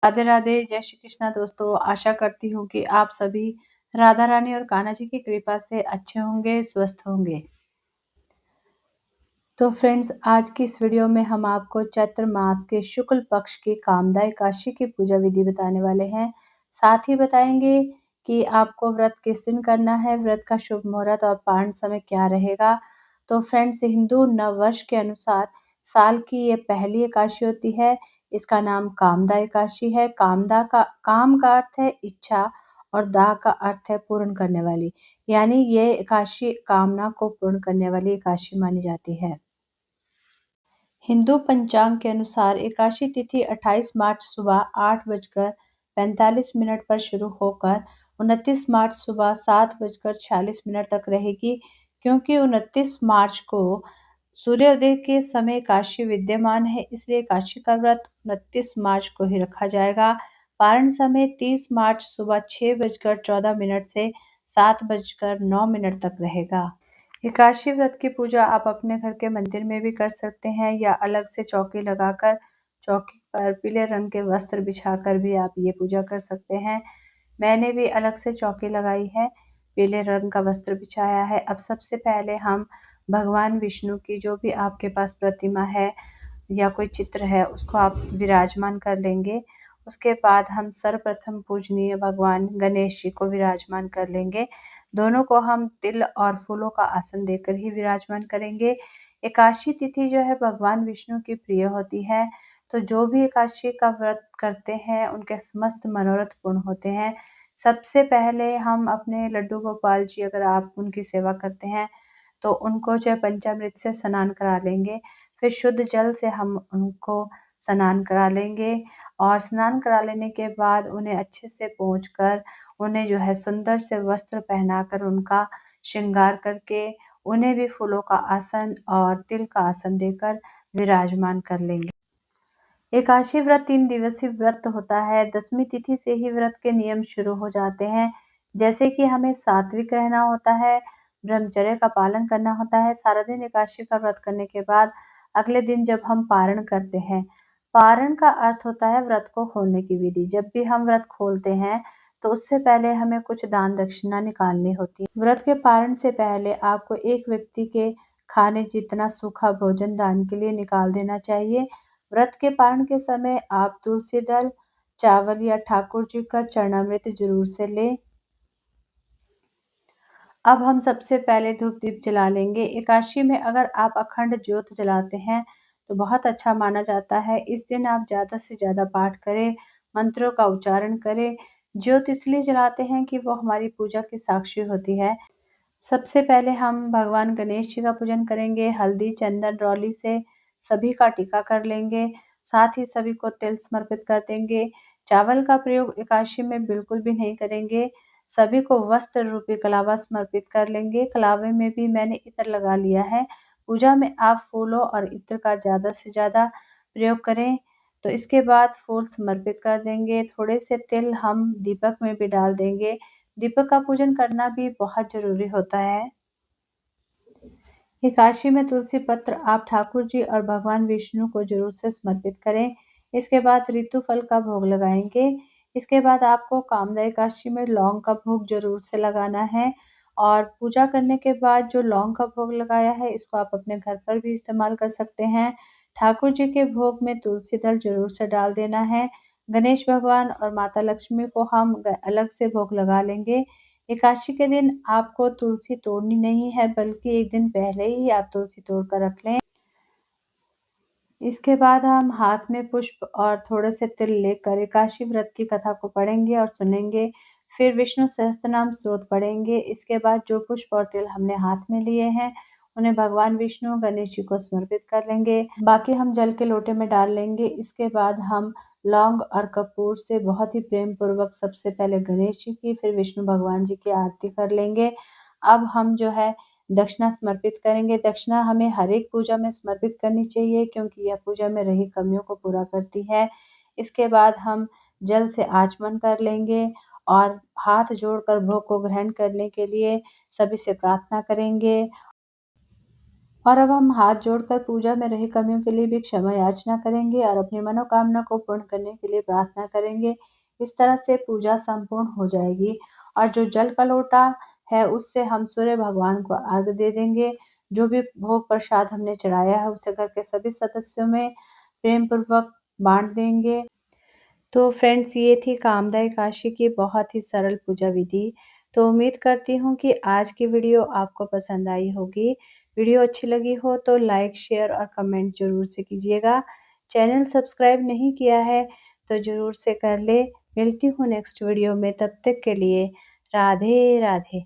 राधे राधे, जय श्री कृष्णा दोस्तों। आशा करती हूँ कि आप सभी राधा रानी और कान्हा जी की कृपा से अच्छे होंगे, स्वस्थ होंगे। तो फ्रेंड्स, आज की इस वीडियो में हम आपको चैत्र मास के शुक्ल पक्ष की कामदा एकादशी की पूजा विधि बताने वाले हैं। साथ ही बताएंगे कि आपको व्रत किस दिन करना है, व्रत का शुभ मुहूर्त और पारण समय क्या रहेगा। तो फ्रेंड्स, हिंदू नव वर्ष के अनुसार साल की ये पहली एकादशी होती है। इसका नाम कामदा एकादशी है। काम का अर्थ है इच्छा और दा का अर्थ है पूर्ण करने वाली, यानी ये एकादशी कामना को पूर्ण करने वाली एकादशी मानी जाती है। हिंदू पंचांग के अनुसार एकादशी तिथि 28 मार्च सुबह 8:45 पर शुरू होकर 29 मार्च सुबह 7:46 तक रहेगी। क्योंकि 29 मार्च को सूर्योदय के समय एकादशी विद्यमान है, इसलिए एकादशी का व्रत 29 मार्च को ही रखा जाएगा। पारण समय 30 मार्च सुबह 6:14 से 7:09 तक रहेगा। एकादशी व्रत की पूजा आप अपने घर के मंदिर में भी कर सकते हैं या अलग से चौकी लगाकर चौकी पर पीले रंग के वस्त्र बिछाकर भी आप ये पूजा कर सकते हैं। मैंने भी अलग से चौकी लगाई है, पीले रंग का वस्त्र बिछाया है। अब सबसे पहले हम भगवान विष्णु की जो भी आपके पास प्रतिमा है या कोई चित्र है उसको आप विराजमान कर लेंगे। उसके बाद हम सर्वप्रथम पूजनीय भगवान गणेश जी को विराजमान कर लेंगे। दोनों को हम तिल और फूलों का आसन देकर ही विराजमान करेंगे। एकादशी तिथि जो है भगवान विष्णु की प्रिय होती है, तो जो भी एकादशी का व्रत करते हैं उनके समस्त मनोरथ पूर्ण होते हैं। सबसे पहले हम अपने लड्डू गोपाल जी, अगर आप उनकी सेवा करते हैं तो उनको जो है पंचामृत से स्नान करा लेंगे। फिर शुद्ध जल से हम उनको स्नान करा लेंगे और स्नान करा लेने के बाद उन्हें अच्छे से पोंछकर उन्हें जो है सुंदर से वस्त्र पहनाकर उनका श्रृंगार करके उन्हें भी फूलों का आसन और तिल का आसन देकर विराजमान कर लेंगे। एकादशी व्रत 3 दिवसीय व्रत होता है। 10वीं तिथि से ही व्रत के नियम शुरू हो जाते हैं, जैसे कि हमें सात्विक रहना होता है, ब्रह्मचर्य का पालन करना होता है। सारा दिन एकादशी का व्रत करने के बाद अगले दिन जब हम पारण करते हैं, पारण का अर्थ होता है व्रत को खोलने की विधि। जब भी हम व्रत खोलते हैं तो उससे पहले हमें कुछ दान दक्षिणा निकालनी होती है। व्रत के पारण से पहले आपको एक व्यक्ति के खाने जितना सूखा भोजन दान के लिए निकाल देना चाहिए। व्रत के पारण के समय आप तुलसी दल, चावल या ठाकुर जी का चरणामृत जरूर से लें। अब हम सबसे पहले धूप दीप जला लेंगे। एकादशी में अगर आप अखंड ज्योत जलाते हैं तो बहुत अच्छा माना जाता है। इस दिन आप ज़्यादा से ज़्यादा पाठ करें, मंत्रों का उच्चारण करें। ज्योत इसलिए जलाते हैं कि वो हमारी पूजा की साक्षी होती है। सबसे पहले हम भगवान गणेश जी का पूजन करेंगे। हल्दी, चंदन, रौली से सभी का टीका कर लेंगे। साथ ही सभी को तिल समर्पित कर देंगे। चावल का प्रयोग एकादशी में बिल्कुल भी नहीं करेंगे। सभी को वस्त्र रूपी कलावा समर्पित कर लेंगे। कलावे में भी मैंने इत्र लगा लिया है। पूजा में आप फूलों और इत्र का ज़्यादा से ज़्यादा प्रयोग करें। तो इसके बाद फूल समर्पित कर देंगे। थोड़े से तिल हम दीपक में भी डाल देंगे। दीपक का पूजन करना भी बहुत ज़रूरी होता है। एकादशी में तुलसी पत्र आप ठाकुर जी और भगवान विष्णु को जरूर से समर्पित करें। इसके बाद ऋतु फल का भोग लगाएंगे। इसके बाद आपको कामदा एकादशी में लौंग का भोग जरूर से लगाना है और पूजा करने के बाद जो लौंग का भोग लगाया है इसको आप अपने घर पर भी इस्तेमाल कर सकते हैं। ठाकुर जी के भोग में तुलसी दल जरूर से डाल देना है। गणेश भगवान और माता लक्ष्मी को हम अलग से भोग लगा लेंगे। एकादशी के दिन आपको तुलसी तोड़नी नहीं है, बल्कि एक दिन पहले ही आप तुलसी तोड़ कर रख लें। इसके बाद हम हाथ में पुष्प और थोड़े से तिल लेकर एकादशी व्रत की कथा को पढ़ेंगे और सुनेंगे। फिर विष्णु सहस्त्रनाम स्तोत्र पढ़ेंगे। इसके बाद जो पुष्प और तिल हमने हाथ में लिए हैं उन्हें भगवान विष्णु गणेश जी को समर्पित कर लेंगे। बाकी हम जल के लोटे में डाल लेंगे। इसके बाद हम लौंग और कपूर से बहुत ही प्रेम पूर्वक सबसे पहले गणेश जी की, फिर विष्णु भगवान जी की आरती कर लेंगे। अब हम जो है दक्षिणा समर्पित करेंगे। दक्षिणा हमें हर एक पूजा में समर्पित करनी चाहिए, क्योंकि यह पूजा में रही कमियों को पूरा करती है। इसके बाद हम जल से आचमन कर लेंगे और हाथ जोड़कर भोग को ग्रहण करने के लिए सभी से प्रार्थना करेंगे। और अब हम हाथ जोड़कर पूजा में रही कमियों के लिए भी क्षमा याचना करेंगे और अपनी मनोकामना को पूर्ण करने के लिए प्रार्थना करेंगे। इस तरह से पूजा संपूर्ण हो जाएगी और जो जल का लोटा है उससे हम सूर्य भगवान को अर्घ दे देंगे। जो भी भोग प्रसाद हमने चढ़ाया है उसे घर के सभी सदस्यों में प्रेम पूर्वक बांट देंगे। तो फ्रेंड्स, ये थी कामदाई काशी की बहुत ही सरल पूजा विधि। तो उम्मीद करती हूँ कि आज की वीडियो आपको पसंद आई होगी। वीडियो अच्छी लगी हो तो लाइक, शेयर और कमेंट ज़रूर से कीजिएगा। चैनल सब्सक्राइब नहीं किया है तो ज़रूर से कर ले। मिलती हूँ नेक्स्ट वीडियो में, तब तक के लिए राधे राधे।